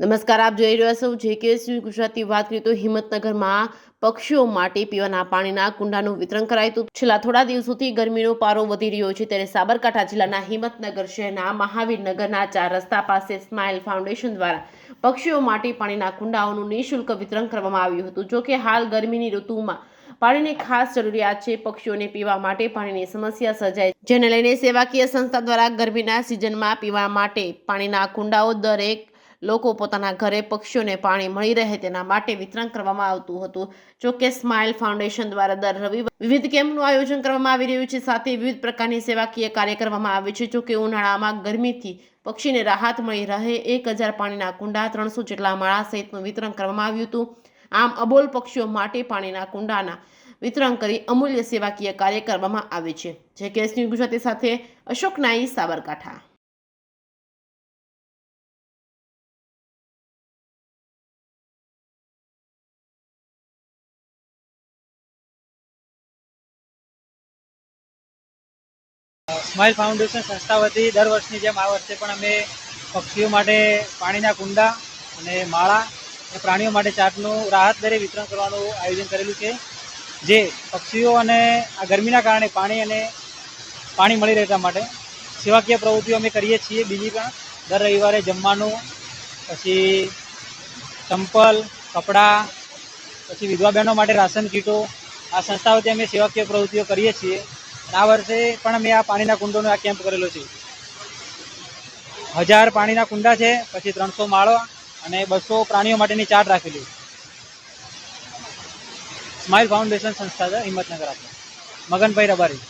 નમસ્કાર, આપ જોઈ રહ્યા છો જેકેએસ ન્યૂઝ ગુજરાતી. વાત કરીએ તો હિંમતનગરમાં પક્ષીઓ માટે પીવાના પાણીના કુંડાનું વિતરણ કરાયું. છેલ્લા થોડા દિવસોથી ગરમીનો પારો વધી રહ્યો છે, ત્યારે સાબરકાંઠા જિલ્લાના હિંમતનગર શહેરના મહાવીરનગરના 4 રસ્તા પાસે સ્માઇલ ફાઉન્ડેશન દ્વારા પક્ષીઓ માટે પાણીના કુંડાઓનું નિઃશુલ્ક વિતરણ કરવામાં આવ્યું હતું. જોકે હાલ ગરમીની ઋતુમાં પાણીની ખાસ જરૂરિયાત છે. પક્ષીઓને પીવા માટે પાણીની સમસ્યા સર્જાય, જેને લઈને સેવાકીય સંસ્થા દ્વારા ગરમીના સિઝનમાં પીવા માટે પાણીના કુંડાઓ દરેક લોકો પોતાના ઘરે પક્ષીઓને પાણી મળી રહે તેના માટે વિતરણ કરવામાં આવતું હતું. જોકે સ્માઇલ ફાઉન્ડેશન દ્વારા દર રવિવારે વિવિધ કેમ્પનું આયોજન કરવામાં આવી રહ્યું છે, સાથે વિવિધ પ્રકારની સેવાકીય કાર્ય કરવામાં આવે છે. જોકે ઉનાળામાં ગરમીથી પક્ષીને રાહત મળી રહે 1000 પાણીના કુંડા, 300 જેટલા માળા સહિતનું વિતરણ કરવામાં આવ્યું હતું. આમ અબોલ પક્ષીઓ માટે પાણીના કુંડાના વિતરણ કરી અમૂલ્ય સેવાકીય કાર્ય કરવામાં આવે છે. જેકેએસ ન્યૂઝ ગુજરાતી સાથે અશોક નાઈ, સાબરકાંઠા. સ્માઇલ ફાઉન્ડેશન સંસ્થા વતી દર વર્ષની જેમ આ વર્ષે પણ અમે પક્ષીઓ માટે પાણીના કુંડા અને માળા અને પ્રાણીઓ માટે ચાટનું રાહત દરે વિતરણ કરવાનું આયોજન કરેલું છે, જે પક્ષીઓ અને આ ગરમીના કારણે પાણી મળી રહેતા માટે સેવાકીય પ્રવૃત્તિઓ અમે કરીએ છીએ. બીજી પણ દર રવિવારે જમવાનું, પછી ચંપલ, કપડાં, પછી વિધવા બહેનો માટે રાશન કીટો, આ સંસ્થા વતી અમે સેવાકીય પ્રવૃત્તિઓ કરીએ છીએ. આ વર્ષે પણ અમે આ પાણીના કુંડોનો આ કેમ્પ કરેલો છે. 1000 પાણીના કુંડા છે, પછી 300 માળો અને 200 પ્રાણીઓ માટેની ચાટ રાખેલી. સ્માઇલ ફાઉન્ડેશન સંસ્થા છે, હિંમતનગર. મગનભાઈ રબારી.